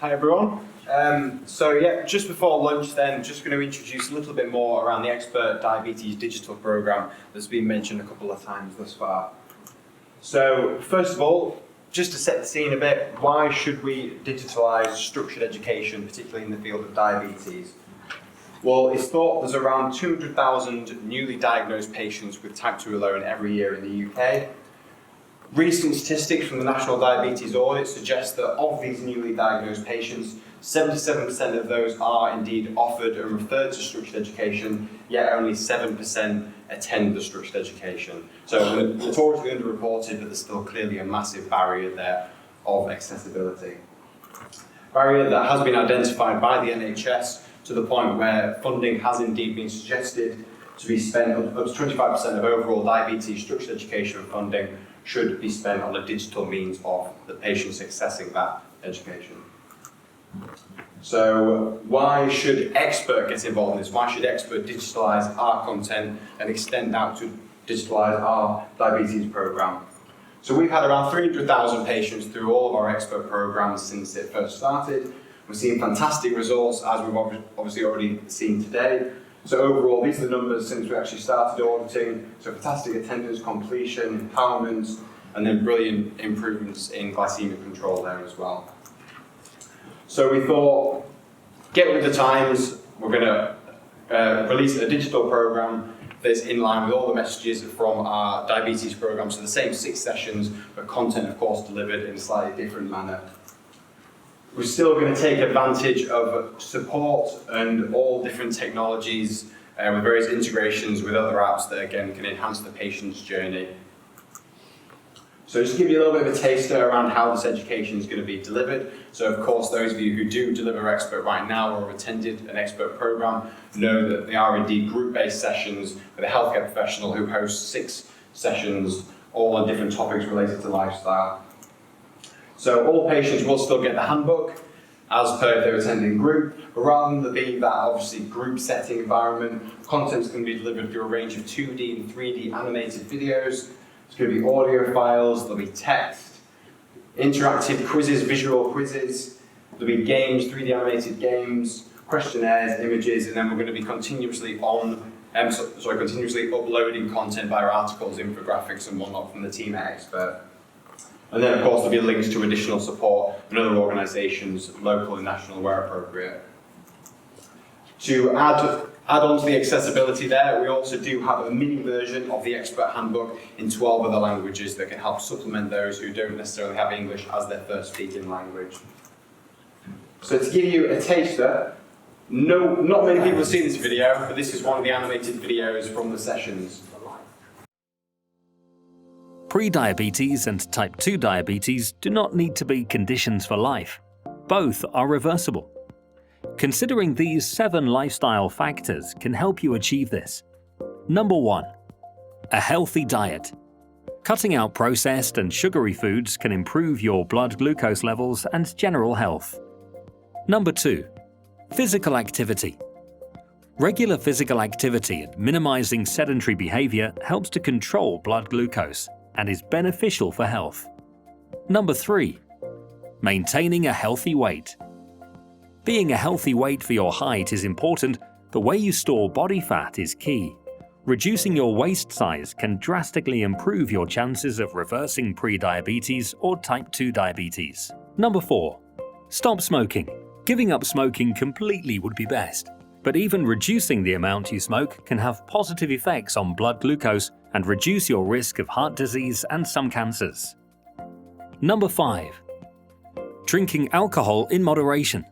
Hi everyone. Just before lunch then, just going to introduce a little bit more around the Expert Diabetes Digital Programme that's been mentioned a couple of times thus far. So first of all, just to set the scene a bit, why should we digitalise structured education, particularly in the field of diabetes? Well, it's thought there's around 200,000 newly diagnosed patients with type 2 alone every year in the UK. Recent statistics from the National Diabetes Audit suggest that of these newly diagnosed patients, 77% of those are indeed offered and referred to structured education, yet only 7% attend the structured education. So notoriously underreported, but there's still clearly a massive barrier there of accessibility. Barrier that has been identified by the NHS to the point where funding has indeed been suggested to be spent, up to 25% of overall diabetes structured education funding should be spent on a digital means of the patients accessing that education. So why should Expert get involved in this? Why should Expert digitalise our content and extend out to digitalise our diabetes programme? So we've had around 300,000 patients through all of our Expert programmes since it first started. We're seeing fantastic results, as we've obviously already seen today. So overall, these are the numbers since we actually started auditing. So fantastic attendance, completion, empowerment, and then brilliant improvements in glycemic control there as well. So we thought, get with the times, we're going to release a digital program that's in line with all the messages from our diabetes program. So the same 6 sessions, but content, of course, delivered in a slightly different manner. We're still going to take advantage of support and all different technologies with various integrations with other apps that, again, can enhance the patient's journey. So just to give you a little bit of a taster around how this education is going to be delivered. So of course, those of you who do deliver Expert right now or have attended an Expert program know that they are indeed group-based sessions with a healthcare professional who hosts 6 sessions, all on different topics related to lifestyle. So all patients will still get the handbook as per if they're attending group, but rather than be that obviously group setting environment, content's going to be delivered through a range of 2D and 3D animated videos. It's going to be audio files, there'll be text, interactive quizzes, visual quizzes, there'll be games, 3D animated games, questionnaires, images, and then we're going to be continuously uploading content via articles, infographics and whatnot from the team at Expert. And then, of course, there'll be links to additional support and other organisations, local and national, where appropriate. To add on to the accessibility there, we also do have a mini version of the Expert Handbook in 12 other languages that can help supplement those who don't necessarily have English as their first speaking language. So to give you a taster, not many people have seen this video, but this is one of the animated videos from the sessions. Pre-diabetes and type 2 diabetes do not need to be conditions for life. Both are reversible. Considering these 7 lifestyle factors can help you achieve this. Number 1. A healthy diet. Cutting out processed and sugary foods can improve your blood glucose levels and general health. Number 2. Physical activity. Regular physical activity and minimizing sedentary behavior helps to control blood glucose and is beneficial for health. Number 3. Maintaining a healthy weight. Being a healthy weight for your height is important, but where you store body fat is key. Reducing your waist size can drastically improve your chances of reversing pre-diabetes or type 2 diabetes. Number 4. Stop smoking. Giving up smoking completely would be best, but even reducing the amount you smoke can have positive effects on blood glucose and reduce your risk of heart disease and some cancers. Number 5. Drinking alcohol in moderation.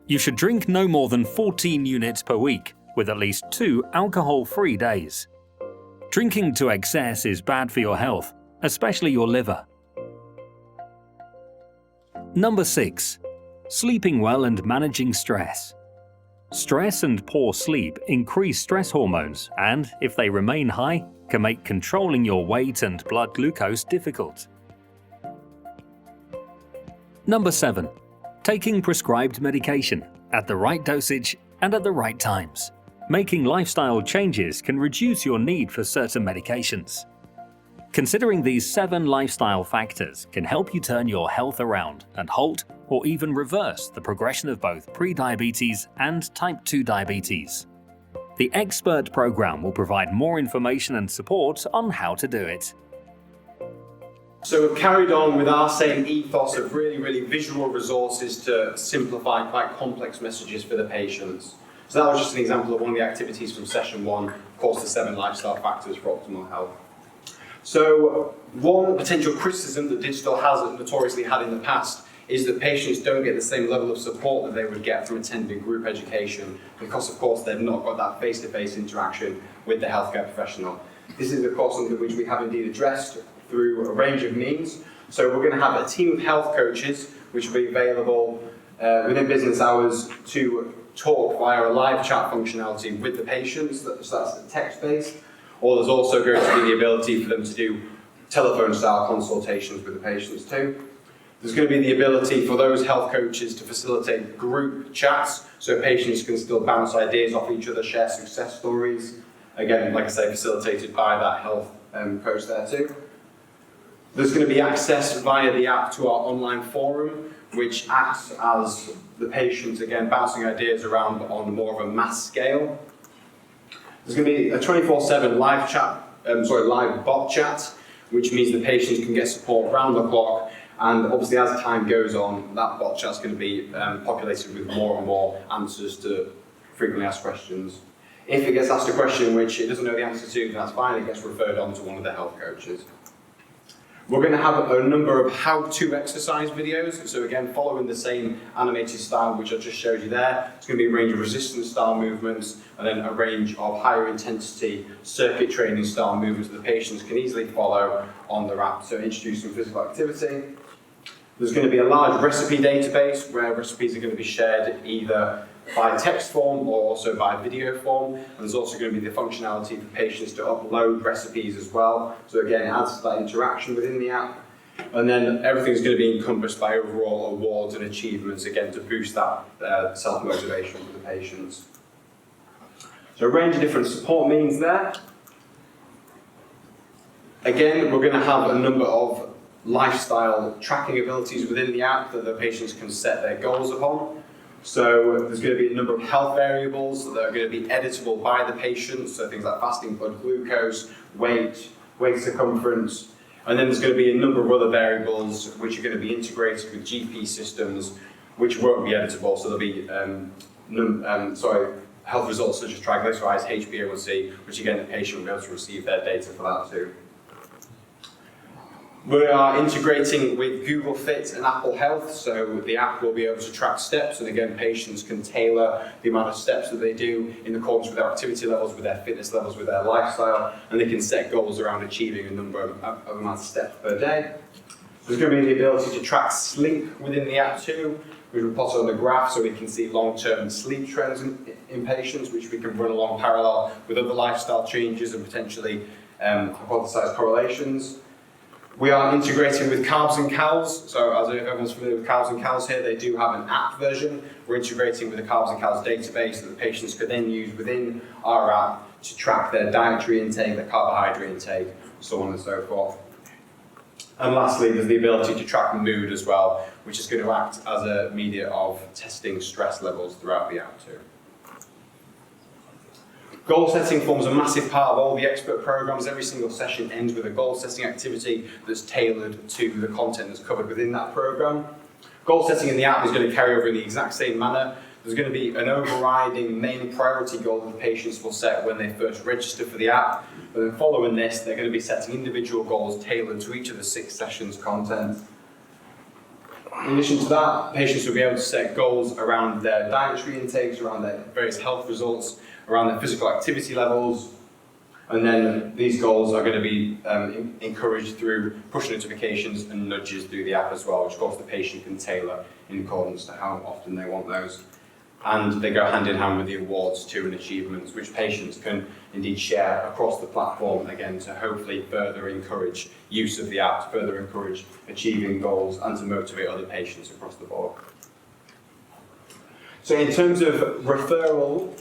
You should drink no more than 14 units per week, with at least 2 alcohol-free days. Drinking to excess is bad for your health, especially your liver. Number 6. Sleeping well and managing stress. Stress and poor sleep increase stress hormones and, if they remain high, can make controlling your weight and blood glucose difficult. Number 7. Taking prescribed medication at the right dosage and at the right times. Making lifestyle changes can reduce your need for certain medications. Considering these 7 lifestyle factors can help you turn your health around and halt or even reverse the progression of both pre-diabetes and type 2 diabetes. The Expert program will provide more information and support on how to do it. So we've carried on with our same ethos of really visual resources to simplify quite complex messages for the patients. So that was just an example of one of the activities from session 1, of course the 7 lifestyle factors for optimal health. So one potential criticism that digital has notoriously had in the past is that patients don't get the same level of support that they would get from attending group education because of course they've not got that face-to-face interaction with the healthcare professional. This is of course something which we have indeed addressed through a range of means. So we're going to have a team of health coaches which will be available within business hours to talk via a live chat functionality with the patients, so that's text-based. Or there's also going to be the ability for them to do telephone-style consultations with the patients too. There's going to be the ability for those health coaches to facilitate group chats, so patients can still bounce ideas off each other, share success stories. Again, like I say, facilitated by that health coach there too. There's going to be access via the app to our online forum, which acts as the patients, again, bouncing ideas around on more of a mass scale. There's going to be a 24/7 live bot chat, which means the patients can get support round the clock. And obviously, as time goes on, that bot chat's going to be populated with more and more answers to frequently asked questions. If it gets asked a question which it doesn't know the answer to, then that's fine. It gets referred on to one of the health coaches. We're going to have a number of how-to exercise videos. So again, following the same animated style which I just showed you there, it's going to be a range of resistance style movements and then a range of higher intensity circuit training style movements that the patients can easily follow on their app. So introduce some physical activity. There's going to be a large recipe database where recipes are going to be shared either by text form or also by video form. And there's also going to be the functionality for patients to upload recipes as well. So again, it adds to that interaction within the app. And then everything's going to be encompassed by overall awards and achievements, again, to boost that self-motivation for the patients. So a range of different support means there. Again, we're going to have a number of lifestyle tracking abilities within the app that the patients can set their goals upon. So there's going to be a number of health variables that are going to be editable by the patient, so things like fasting blood glucose, weight circumference, and then there's going to be a number of other variables which are going to be integrated with GP systems which won't be editable, so there'll be health results such as triglycerides, HbA1c, which again the patient will be able to receive their data for that too. We are integrating with Google Fit and Apple Health, so the app will be able to track steps, and again, patients can tailor the amount of steps that they do in accordance with their activity levels, with their fitness levels, with their lifestyle, and they can set goals around achieving a number of amount of steps per day. There's going to be the ability to track sleep within the app too, which we'll plot on the graph so we can see long-term sleep trends in patients, which we can run along parallel with other lifestyle changes and potentially hypothesize correlations. We are integrating with Carbs and Cows, so as if everyone's familiar with Carbs and Cows here, they do have an app version. We're integrating with the Carbs and Cows database that the patients could then use within our app to track their dietary intake, their carbohydrate intake, so on and so forth. And lastly, there's the ability to track mood as well, which is going to act as a media of testing stress levels throughout the app too. Goal setting forms a massive part of all the expert programs. Every single session ends with a goal setting activity that's tailored to the content that's covered within that program. Goal setting in the app is going to carry over in the exact same manner. There's going to be an overriding main priority goal that the patients will set when they first register for the app. But then following this, they're going to be setting individual goals tailored to each of the 6 sessions' content. In addition to that, patients will be able to set goals around their dietary intakes, around their various health results, around their physical activity levels, and then these goals are going to be encouraged through push notifications and nudges through the app as well, which of course the patient can tailor in accordance to how often they want those. And they go hand in hand with the awards too and achievements, which patients can indeed share across the platform, again, to hopefully further encourage use of the app, to further encourage achieving goals and to motivate other patients across the board. So in terms of referral,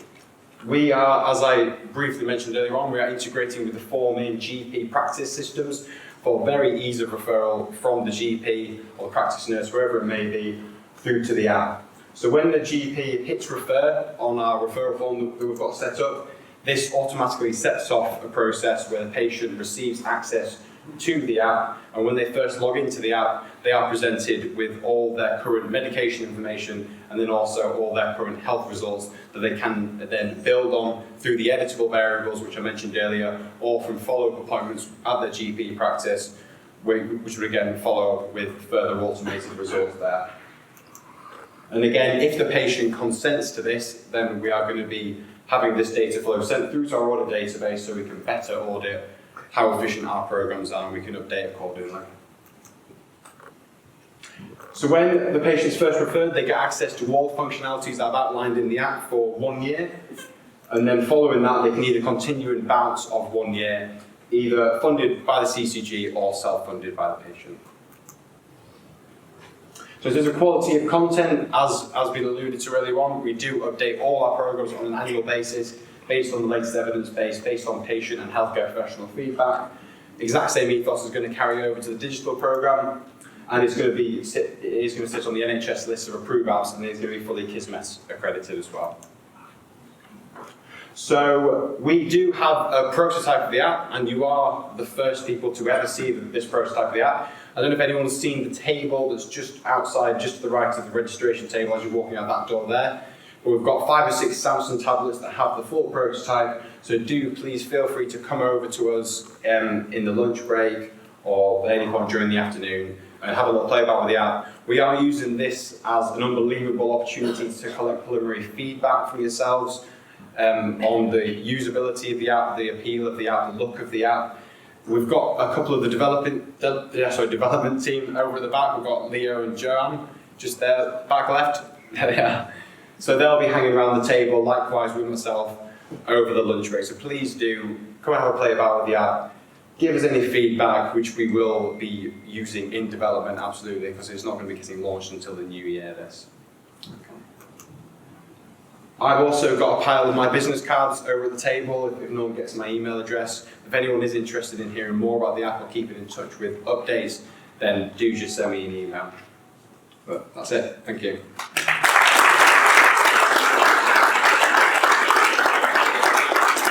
we are, as I briefly mentioned earlier on, we are integrating with the 4 main GP practice systems. for very ease of referral from the GP or the practice nurse, wherever it may be, through to the app. So when the GP hits refer on our referral form that we've got set up, this automatically sets off a process where the patient receives access to the app, and when they first log into the app, they are presented with all their current medication information and then also all their current health results that they can then build on through the editable variables, which I mentioned earlier, or from follow-up appointments at their GP practice, which would again follow up with further automated results there. And again, if the patient consents to this, then we are going to be having this data flow sent through to our audit database so we can better audit how efficient our programs are and we can update accordingly. So when the patient's first referred, they get access to all functionalities I've outlined in the app for 1 year. And then following that, they can either continue in bouts of 1 year, either funded by the CCG or self-funded by the patient. So in terms of quality of content, as has been alluded to earlier on, we do update all our programs on an annual basis, based on the latest evidence base, based on patient and healthcare professional feedback. Exact same ethos is going to carry over to the digital program, and it is going to sit on the NHS list of approved apps, and it is going to be fully Kismet accredited as well. So we do have a prototype of the app, and you are the first people to ever see this prototype of the app. I don't know if anyone's seen the table that's just outside, just to the right of the registration table as you're walking out that door there. But we've got 5 or 6 Samsung tablets that have the full prototype, so do please feel free to come over to us in the lunch break or at any point during the afternoon and have a little play about with the app. We are using this as an unbelievable opportunity to collect preliminary feedback from yourselves on the usability of the app, the appeal of the app, the look of the app. We've got a couple of the development team over at the back. We've got Leo and Joanne just there, back left. There they are. So they'll be hanging around the table, likewise with myself, over the lunch break. So please do come and have a play about with the app. Give us any feedback, which we will be using in development, absolutely, because it's not going to be getting launched until the new year, this. Okay. I've also got a pile of my business cards over at the table, if no one gets my email address. If anyone is interested in hearing more about the app or keeping in touch with updates, then do just send me an email. But that's it. Thank you.